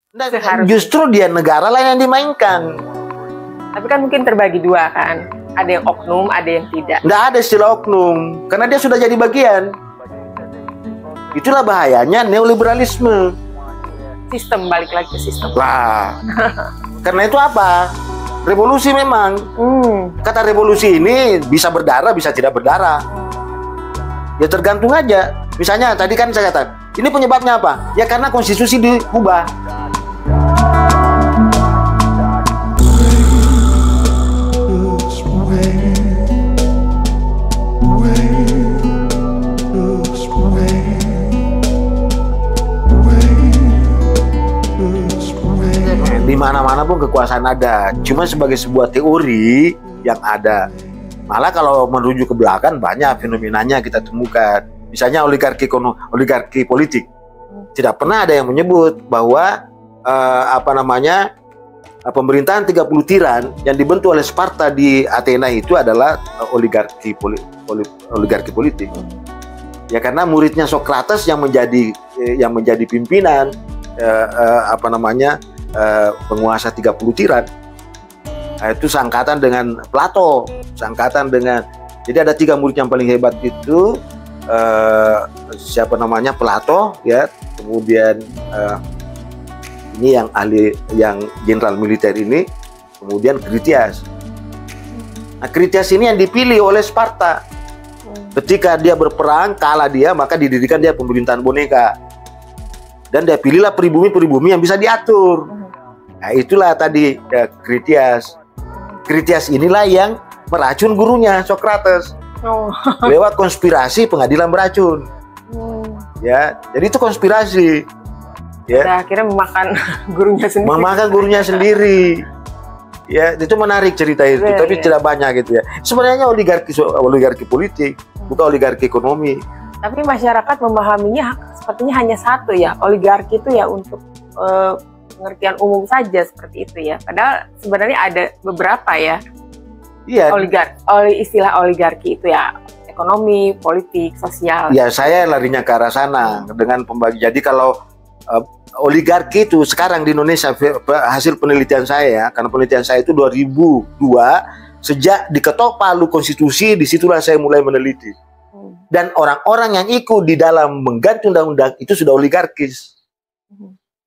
Nah, Seharusnya. justru dia negara lain yang dimainkan. Tapi kan mungkin terbagi dua kan. Ada yang oknum, ada yang tidak. Nggak ada istilah oknum, karena dia sudah jadi bagian. Itulah bahayanya neoliberalisme. Sistem, balik lagi ke sistem. Lah, karena itu apa? Revolusi memang. Kata revolusi ini bisa berdarah, bisa tidak berdarah. Ya tergantung aja. Misalnya tadi kan saya katakan, ini penyebabnya apa? Ya karena konstitusi diubah. Di mana-mana pun kekuasaan ada, cuma sebagai sebuah teori yang ada. Malah kalau merujuk ke belakang banyak fenomenanya kita temukan. Misalnya oligarki politik. Tidak pernah ada yang menyebut bahwa pemerintahan 30 tiran yang dibentuk oleh Sparta di Athena itu adalah oligarki politik. Ya karena muridnya Socrates yang menjadi pimpinan penguasa 30 tiran. Nah, itu seangkatan dengan Plato, jadi ada 3 murid yang paling hebat itu Plato ya, kemudian ini yang ahli yang jenderal militer ini, kemudian Critias. Nah, Critias ini yang dipilih oleh Sparta. Ketika dia berperang kalah dia, maka didirikan dia pemerintahan boneka. Dan dia pilihlah pribumi-pribumi yang bisa diatur. Nah, itulah tadi ya, Critias. Critias inilah yang meracun gurunya Socrates. Lewat konspirasi pengadilan beracun. Ya, jadi itu konspirasi. Ya. Nah, akhirnya memakan gurunya sendiri. Memakan gurunya sendiri. Ya, itu menarik cerita itu, tapi tidak banyak gitu ya. Sebenarnya oligarki politik, bukan oligarki ekonomi. Tapi masyarakat memahaminya sepertinya hanya satu ya, oligarki itu ya untuk pengertian umum saja seperti itu ya. Padahal sebenarnya ada beberapa ya. Iya. Istilah oligarki itu ya ekonomi, politik, sosial. Ya saya larinya ke arah sana dengan pembagi. Jadi kalau oligarki itu sekarang di Indonesia hasil penelitian saya, karena penelitian saya itu 2002, sejak diketok palu konstitusi, disitulah saya mulai meneliti. Dan orang-orang yang ikut di dalam mengganti undang-undang itu sudah oligarkis.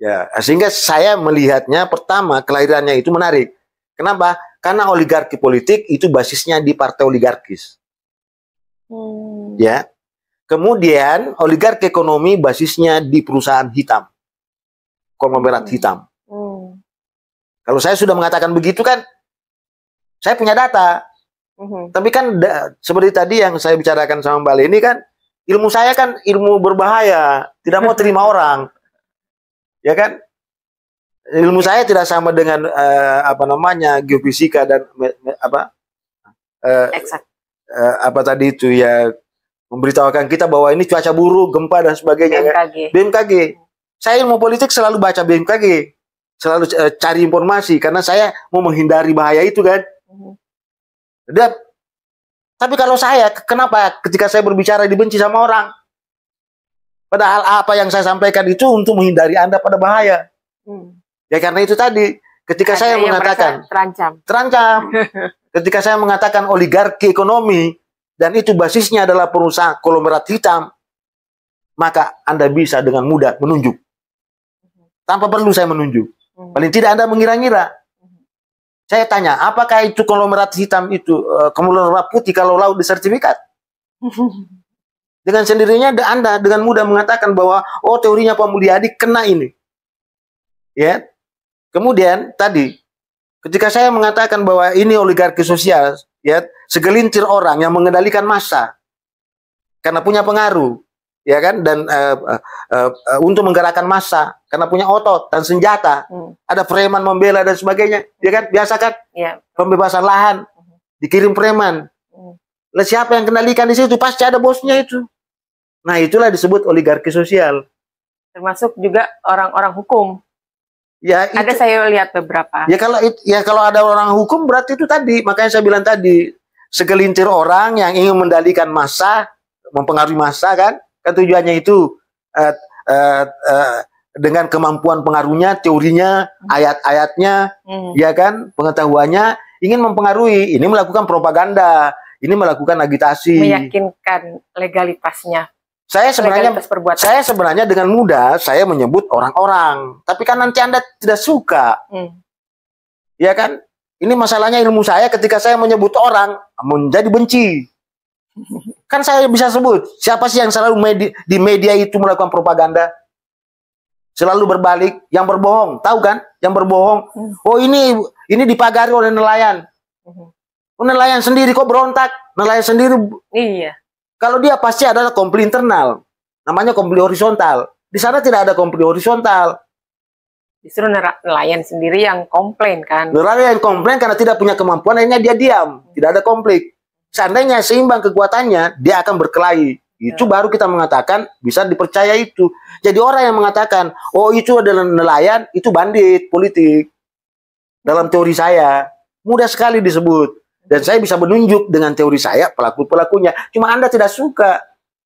Ya, sehingga saya melihatnya pertama kelahirannya itu menarik. Kenapa? Karena oligarki politik itu basisnya di partai oligarkis. Ya. Kemudian oligarki ekonomi basisnya di perusahaan hitam. Konglomerat hitam. Kalau saya sudah mengatakan begitu kan, saya punya data. Tapi kan seperti tadi yang saya bicarakan sama Mbak Leni kan, ilmu saya kan ilmu berbahaya, tidak mau terima orang, ya kan? Ilmu saya tidak sama dengan geofisika dan tadi itu ya, memberitahukan kita bahwa ini cuaca buruk, gempa dan sebagainya. BMKG. Saya ilmu politik selalu baca BMKG, selalu cari informasi karena saya mau menghindari bahaya itu kan. Dan, tapi kalau saya, kenapa ketika saya berbicara dibenci sama orang? Padahal apa yang saya sampaikan itu untuk menghindari Anda pada bahaya. Ya karena itu tadi, ketika saya mengatakan terancam. Ketika saya mengatakan oligarki ekonomi dan itu basisnya adalah perusahaan konglomerat hitam, maka Anda bisa dengan mudah menunjuk. Tanpa perlu saya menunjuk. Paling tidak Anda mengira-ngira. Saya tanya, apakah itu konglomerat hitam itu, konglomerat putih kalau laut disertifikat? Dengan sendirinya Anda dengan mudah mengatakan bahwa, oh teorinya Pak Mulyadi kena ini. Ya. Kemudian tadi, ketika saya mengatakan bahwa ini oligarki sosial, ya, segelintir orang yang mengendalikan massa, karena punya pengaruh, ya kan, dan untuk menggerakkan massa, karena punya otot dan senjata, ada preman membela dan sebagainya, ya kan, biasa kan, pembebasan lahan, dikirim preman, lah siapa yang kendalikan di situ, pasti ada bosnya itu. Nah itulah disebut oligarki sosial. Termasuk juga orang-orang hukum. Ya, ada saya lihat beberapa. Ya kalau ada orang hukum berarti itu tadi, makanya saya bilang tadi, segelintir orang yang ingin mendalikan massa, mempengaruhi massa kan tujuannya itu dengan kemampuan pengaruhnya, teorinya, ayat-ayatnya, ya kan, pengetahuannya, ingin mempengaruhi. Ini melakukan propaganda, ini melakukan agitasi, meyakinkan legalitasnya. Saya sebenarnya dengan mudah saya menyebut orang-orang, tapi kan nanti Anda tidak suka, ya kan? Ini masalahnya ilmu saya ketika saya menyebut orang menjadi benci. Kan saya bisa sebut siapa sih yang selalu di media itu melakukan propaganda? Selalu berbalik, yang berbohong, tahu kan? Yang berbohong. Oh ini dipagari oleh nelayan. Nelayan sendiri kok berontak, nelayan sendiri. Iya. Kalau dia pasti adalah konflik internal, namanya konflik horizontal. Di sana tidak ada konflik horizontal. Justru nelayan sendiri yang komplain kan? Nelayan yang komplain karena tidak punya kemampuan, akhirnya dia diam, tidak ada konflik. Seandainya seimbang kekuatannya, dia akan berkelahi. Itu baru kita mengatakan bisa dipercaya itu. Jadi orang yang mengatakan, oh itu adalah nelayan, itu bandit politik. Dalam teori saya, mudah sekali disebut. Dan saya bisa menunjuk dengan teori saya pelaku-pelakunya. Cuma Anda tidak suka.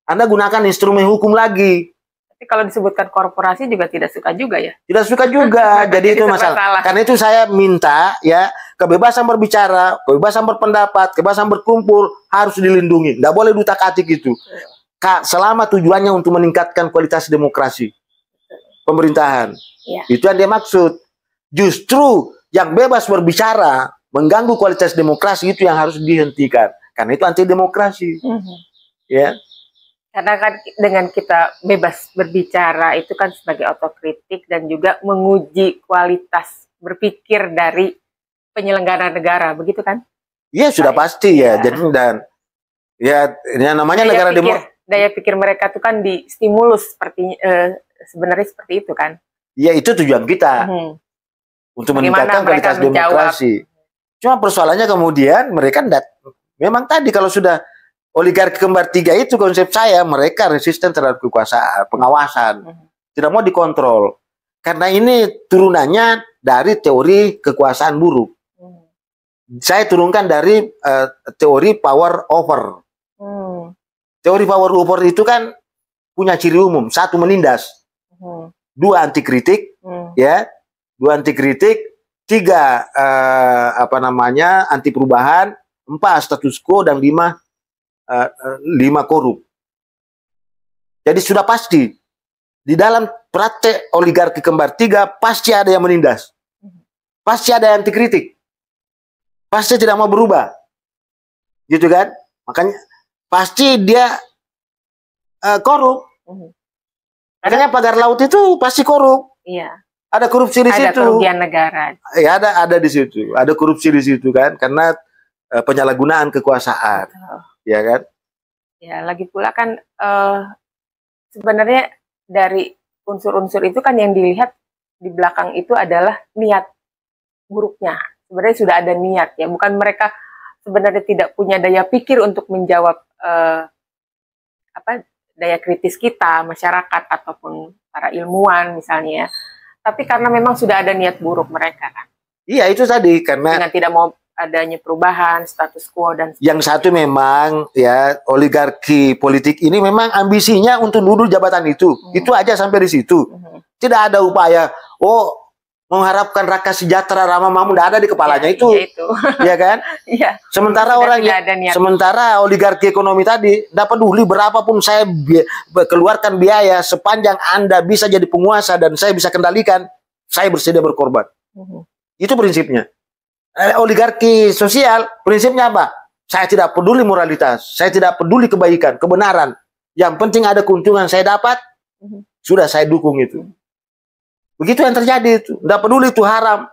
Anda gunakan instrumen hukum lagi. Tapi kalau disebutkan korporasi juga tidak suka juga ya? Tidak suka juga. Jadi itu masalah. Karena itu saya minta ya kebebasan berbicara, kebebasan berpendapat, kebebasan berkumpul harus dilindungi. Tidak boleh utak-atik itu. Selama tujuannya untuk meningkatkan kualitas demokrasi pemerintahan, itu yang dia maksud. Justru yang bebas berbicara mengganggu kualitas demokrasi itu yang harus dihentikan, karena itu anti demokrasi. Ya, karena kan dengan kita bebas berbicara itu kan sebagai otokritik dan juga menguji kualitas berpikir dari penyelenggara negara, begitu kan? Iya sudah pasti ya. Jadi dan ya ini namanya negara demokrasi. Daya pikir mereka tuh kan distimulus sebenarnya seperti itu kan? Iya itu tujuan kita untuk meningkatkan kualitas demokrasi. Cuma persoalannya kemudian mereka memang tadi kalau sudah oligarki kembar tiga itu konsep saya, mereka resisten terhadap kekuasaan, pengawasan, tidak mau dikontrol. Karena ini turunannya dari teori kekuasaan buruk. Saya turunkan dari teori power over. Teori power over itu kan punya ciri umum. Satu, menindas. Dua, anti kritik. Ya. Dua, anti kritik. Tiga, anti perubahan. Empat, status quo. Dan lima korup. Jadi sudah pasti. Di dalam praktek oligarki kembar tiga, pasti ada yang menindas. Pasti ada yang anti kritik. Pasti tidak mau berubah. Gitu kan? Makanya pasti dia korup. Makanya pagar laut itu pasti korup. Iya. Ada korupsi di situ. Ada kerugian negara. Ya ada di situ. Ada korupsi di situ kan, karena penyalahgunaan kekuasaan. Ya kan? Ya, lagi pula kan sebenarnya dari unsur-unsur itu kan yang dilihat di belakang itu adalah niat buruknya. Sebenarnya sudah ada niat ya, bukan mereka sebenarnya tidak punya daya pikir untuk menjawab daya kritis kita, masyarakat ataupun para ilmuwan misalnya, tapi karena memang sudah ada niat buruk mereka kan. Iya itu tadi, karena dengan tidak mau adanya perubahan, status quo dan yang satu memang ya oligarki politik ini memang ambisinya untuk duduk jabatan itu aja sampai di situ. Tidak ada upaya mengharapkan rakyat sejahtera ramah makmur, tidak ada di kepalanya itu. Ya kan? Iya. Sementara sementara oligarki ekonomi tadi tidak peduli berapapun saya keluarkan biaya sepanjang Anda bisa jadi penguasa dan saya bisa kendalikan, saya bersedia berkorban. Itu prinsipnya. Oligarki sosial prinsipnya apa? Saya tidak peduli moralitas, saya tidak peduli kebaikan, kebenaran. Yang penting ada keuntungan saya dapat, sudah saya dukung itu. Begitu yang terjadi itu. Tidak peduli itu haram.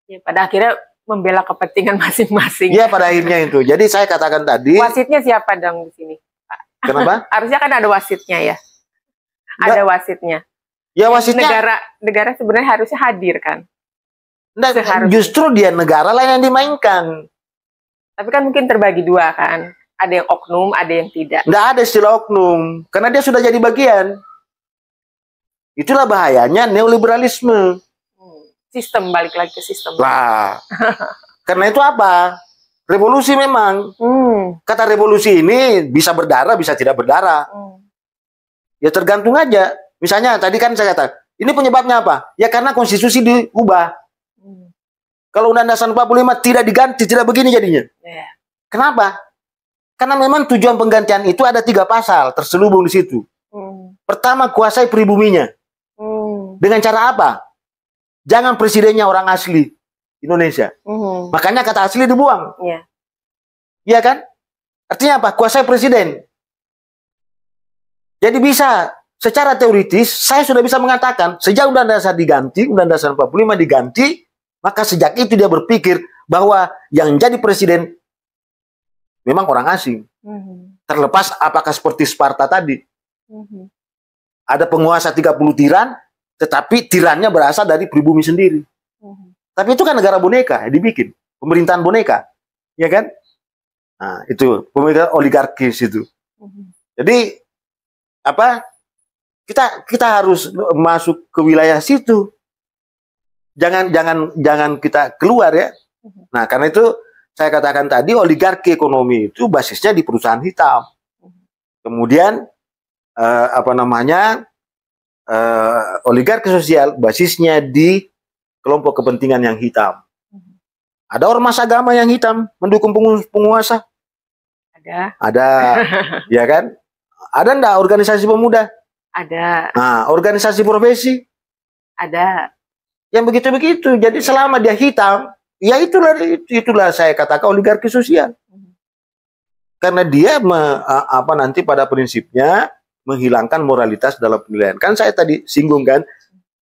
Ya, pada akhirnya membela kepentingan masing-masing. Iya, pada akhirnya itu. Jadi saya katakan tadi. Wasitnya siapa dong di sini, Pak? Kenapa? Harusnya kan ada wasitnya ya. Ada wasitnya. Ya wasitnya. Negara sebenarnya harusnya hadir kan. Justru dia negara lain yang dimainkan. Tapi kan mungkin terbagi dua kan. Ada yang oknum, ada yang tidak. Tidak ada istilah oknum. Karena dia sudah jadi bagian. Itulah bahayanya neoliberalisme. Sistem, balik lagi ke sistem. Lah. Karena itu apa? Revolusi memang. Kata revolusi ini bisa berdarah, bisa tidak berdarah. Ya tergantung aja. Misalnya tadi kan saya kata, Ini penyebabnya apa? Ya karena konstitusi diubah. Kalau Undang-Undang Dasar 45 tidak diganti, tidak begini jadinya. Kenapa? Karena memang tujuan penggantian itu ada 3 pasal terselubung di situ. Pertama, kuasai pribuminya. Dengan cara apa? Jangan presidennya orang asli Indonesia. Makanya kata asli dibuang. Iya kan? Artinya apa? Kuasai presiden. Jadi bisa, secara teoritis, saya sudah bisa mengatakan, sejak Undang-Undang Dasar diganti, Undang-Undang Dasar 45 diganti, maka sejak itu dia berpikir bahwa yang jadi presiden memang orang asing. Terlepas apakah seperti Sparta tadi. Ada penguasa 30 tiran, tetapi tirannya berasal dari pribumi sendiri. Tapi itu kan negara boneka, dibikin. Pemerintahan boneka. Ya kan? Nah, itu. Pemerintahan oligarkis itu. Jadi, apa? Kita harus masuk ke wilayah situ. Jangan kita keluar ya. Nah, karena itu saya katakan tadi oligarki ekonomi itu basisnya di perusahaan hitam. Kemudian oligarki sosial basisnya di kelompok kepentingan yang hitam. Ada ormas agama yang hitam mendukung penguasa. Ada, ya kan? Ada enggak organisasi pemuda? Ada. Nah, organisasi profesi? Ada. Yang begitu-begitu. Jadi selama dia hitam, ya itulah saya katakan oligarki sosial. Karena dia nanti pada prinsipnya menghilangkan moralitas dalam penilaian. Kan saya tadi singgung kan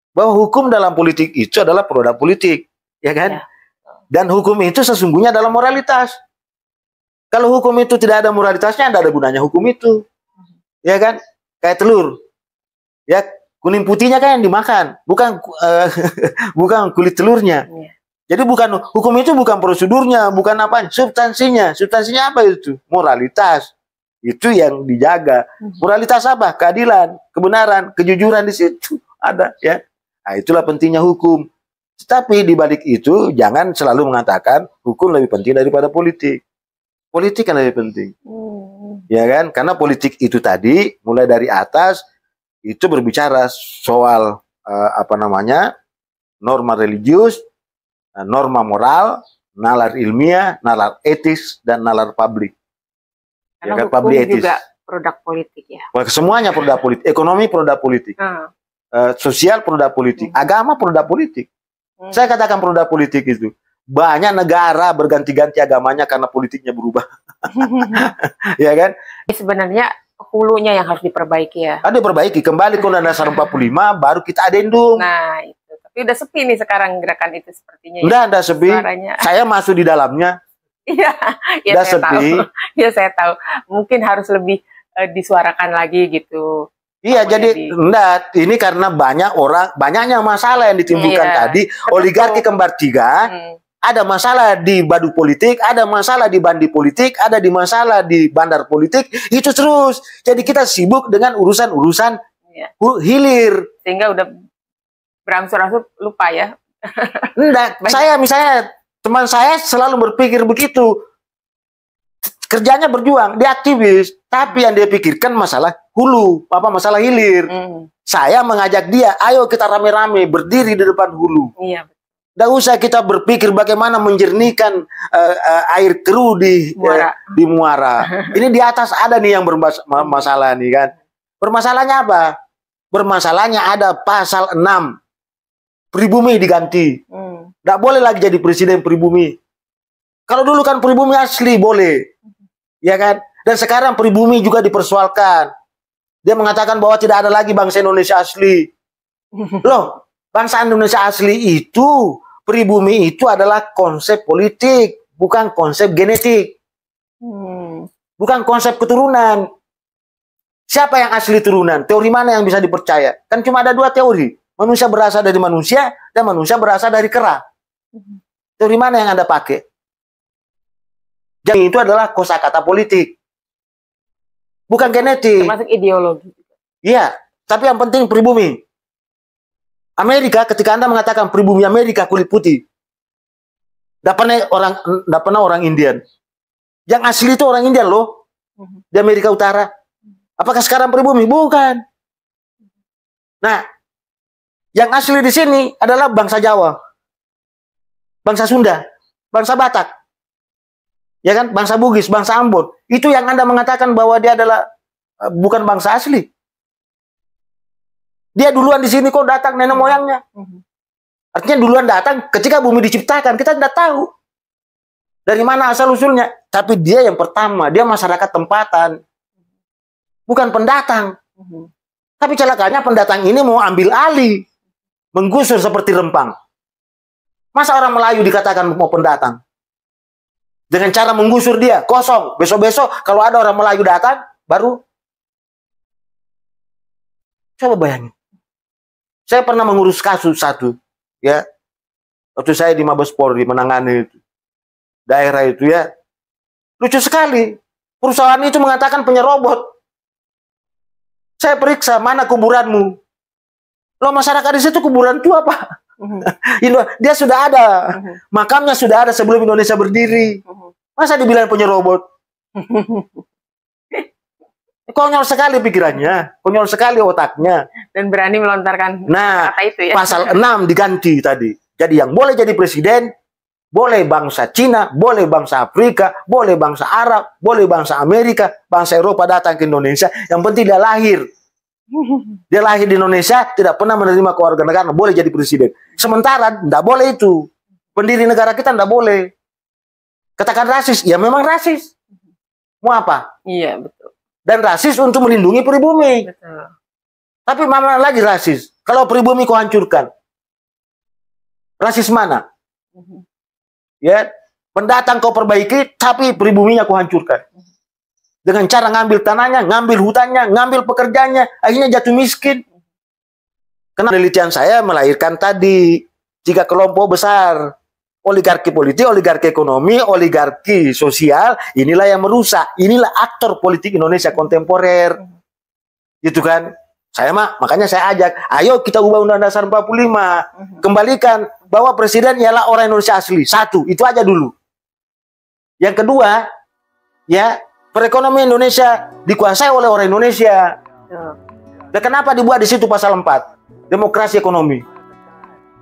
bahwa hukum dalam politik itu adalah produk politik, ya kan? Dan hukum itu sesungguhnya adalah moralitas. Kalau hukum itu tidak ada moralitasnya, tidak ada gunanya hukum itu, ya kan? Kayak telur, ya. Kuning putihnya kan yang dimakan, bukan kulit telurnya. Jadi hukum itu bukan prosedurnya, bukan apa, substansinya. Substansinya apa itu? Moralitas. Itu yang dijaga. Moralitas apa? Keadilan, kebenaran, kejujuran di situ ada ya. Nah, itulah pentingnya hukum. Tapi di balik itu jangan selalu mengatakan hukum lebih penting daripada politik. Politik kan lebih penting. Ya kan? Karena politik itu tadi mulai dari atas itu berbicara soal norma religius, norma moral, nalar ilmiah, nalar etis, dan nalar publik. Karena ya kan, publik etis juga produk politik ya. Semuanya produk politik, ekonomi produk politik, sosial produk politik, agama produk politik. Saya katakan produk politik itu. Banyak negara berganti-ganti agamanya karena politiknya berubah. Ya kan? Sebenarnya hulunya yang harus diperbaiki ya. Ada diperbaiki, kembali ke Undang-Undang Dasar 45 baru kita adendum. Nah, itu. Tapi udah sepi nih sekarang gerakan itu sepertinya. Udah sepi. Suaranya. Saya masuk di dalamnya. Iya, ya udah saya sepi. Tahu. Ya saya tahu. Mungkin harus lebih disuarakan lagi gitu. Iya, jadi enggak, ini karena banyaknya masalah yang ditimbulkan tadi, oligarki kembar tiga. Ada masalah di badu politik, ada masalah di bandi politik, ada di masalah di bandar politik, itu terus. Jadi kita sibuk dengan urusan-urusan hilir. Sehingga udah berangsur-angsur lupa ya. Enggak, misalnya teman saya selalu berpikir begitu. Kerjanya berjuang, dia aktivis, tapi yang dia pikirkan masalah hulu, masalah hilir. Saya mengajak dia, ayo kita rame-rame berdiri di depan hulu. Iya. Tidak usah kita berpikir bagaimana menjernihkan air keruh di muara. Ini di atas ada nih yang bermasalah nih kan. Bermasalahnya apa? Bermasalahnya ada pasal 6. Pribumi diganti. Tidak boleh lagi jadi presiden pribumi. Kalau dulu kan pribumi asli boleh. Ya kan? Dan sekarang pribumi juga dipersoalkan. Dia mengatakan bahwa tidak ada lagi bangsa Indonesia asli. Loh, bangsa Indonesia asli itu, pribumi itu adalah konsep politik, bukan konsep genetik. Bukan konsep keturunan. Siapa yang asli turunan? Teori mana yang bisa dipercaya? Kan cuma ada 2 teori. Manusia berasal dari manusia dan manusia berasal dari kera. Teori mana yang Anda pakai? Jadi itu adalah kosakata politik. Bukan genetik. Termasuk ideologi. Iya, tapi yang penting pribumi. Amerika, ketika Anda mengatakan pribumi Amerika kulit putih, tidak pernah orang Indian. Yang asli itu orang Indian loh, di Amerika Utara. Apakah sekarang pribumi? Bukan. Nah, Yang asli di sini adalah bangsa Jawa, bangsa Sunda, bangsa Batak, ya kan, bangsa Bugis, bangsa Ambon. Itu yang Anda mengatakan bahwa dia adalah bukan bangsa asli. Dia duluan di sini kok datang nenek moyangnya. Artinya duluan datang ketika bumi diciptakan, kita tidak tahu dari mana asal usulnya. Tapi dia yang pertama, dia masyarakat tempatan, bukan pendatang. Tapi celakanya pendatang ini mau ambil alih, menggusur seperti Rempang. Masa orang Melayu dikatakan mau pendatang? Dengan cara menggusur dia, kosong. Besok-besok kalau ada orang Melayu datang, baru. Coba bayangin. Saya pernah mengurus kasus satu, ya. Waktu saya di Mabes Polri menangani itu. Daerah itu, ya. Lucu sekali. Perusahaan itu mengatakan penyerobot. Saya periksa, mana kuburanmu? Loh, masyarakat di situ kuburan itu apa? Dia sudah ada. Makamnya sudah ada sebelum Indonesia berdiri. Masa dibilang penyerobot? Konyol sekali pikirannya, konyol sekali otaknya. Dan berani melontarkan kata itu, ya. Pasal 6 diganti tadi. Jadi yang boleh jadi presiden, boleh bangsa Cina, boleh bangsa Afrika, boleh bangsa Arab, boleh bangsa Amerika, bangsa Eropa datang ke Indonesia. Yang penting dia lahir. Dia lahir di Indonesia, tidak pernah menerima kewarganegaraan, boleh jadi presiden. Sementara tidak boleh itu. Pendiri negara kita tidak boleh. Katakan rasis, ya memang rasis. Mau apa? Iya, betul. Dan rasis untuk melindungi pribumi. Betul. Tapi mana lagi rasis? Kalau pribumi kau hancurkan. Rasis mana? Ya, pendatang kau perbaiki, tapi pribuminya kau hancurkan. Dengan cara ngambil tanahnya, ngambil hutannya, ngambil pekerjaannya, akhirnya jatuh miskin. Karena penelitian saya melahirkan tadi 3 kelompok besar. Oligarki politik, oligarki ekonomi, oligarki sosial, inilah yang merusak. Inilah aktor politik Indonesia kontemporer. Gitu kan? Makanya saya ajak, ayo kita ubah Undang-Undang Dasar 45. Kembalikan bahwa presiden ialah orang Indonesia asli. 1, itu aja dulu. Yang kedua, ya, perekonomian Indonesia dikuasai oleh orang Indonesia. Dan kenapa dibuat di situ pasal 4? Demokrasi ekonomi.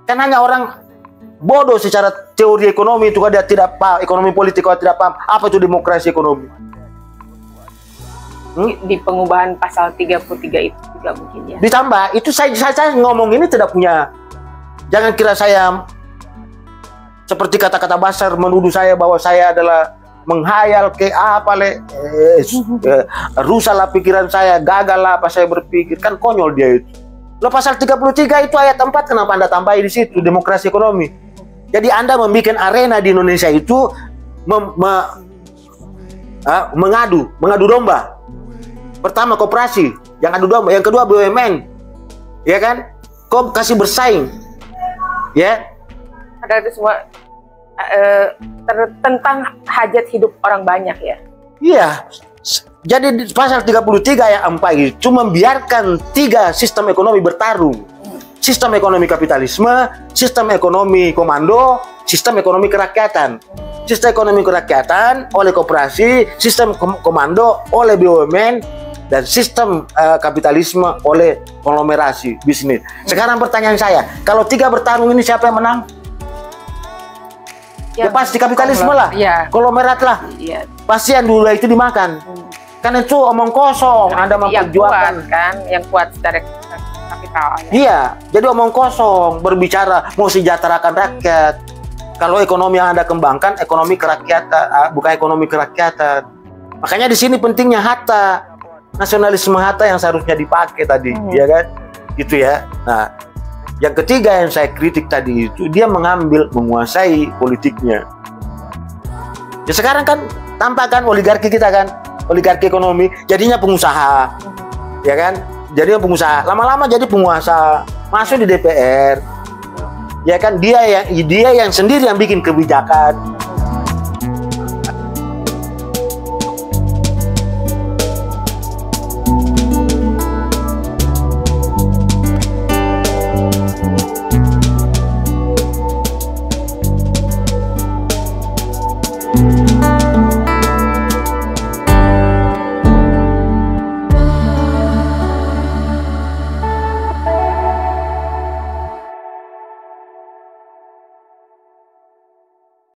Kan hanya orang bodoh secara teori ekonomi itu, kalau dia tidak paham ekonomi politik, kalau tidak paham apa itu demokrasi ekonomi. Di pengubahan pasal 33 itu juga mungkin, ya. Ditambah itu saya ngomong ini tidak punya, jangan kira saya seperti kata-kata Basar menuduh saya bahwa saya adalah menghayal ke apa rusaklah pikiran saya, gagal lah apa saya berpikir, kan konyol dia itu. Lo pasal 33 itu ayat 4 kenapa Anda tambahin di situ demokrasi ekonomi? Jadi Anda membuat arena di Indonesia itu mengadu domba. Pertama koperasi, yang adu domba. Yang kedua BUMN, ya kan? Kau kasih bersaing, ya. Ada itu semua tentang hajat hidup orang banyak, ya. Iya. Jadi pasal 33 ayat 4 itu membiarkan 3 sistem ekonomi bertarung. Sistem ekonomi kapitalisme, sistem ekonomi komando, sistem ekonomi kerakyatan. Sistem ekonomi kerakyatan oleh koperasi, sistem komando oleh BUMN, dan sistem kapitalisme oleh konglomerasi bisnis. Sekarang pertanyaan saya, kalau 3 bertarung ini siapa yang menang? Ya pasti kapitalisme lah, ya. Konglomerat lah. Ya. Pasti yang dulu itu dimakan. Kan itu omong kosong. Anda memperjuangkan kan, yang kuat secara kapital. Ya. Iya, jadi omong kosong, berbicara mau sejahterakan rakyat. Kalau ekonomi yang Anda kembangkan, ekonomi kerakyatan, bukan ekonomi kerakyatan. Makanya di sini pentingnya Hatta, nasionalisme Hatta yang seharusnya dipakai tadi, ya kan? Gitu ya. Nah, yang ketiga yang saya kritik tadi itu, dia menguasai politiknya. Ya sekarang kan tampakkan oligarki kita kan, oligarki ekonomi, jadinya pengusaha, ya kan? Jadinya pengusaha, lama-lama jadi penguasa, masuk di DPR, ya kan? Dia yang sendiri yang bikin kebijakan.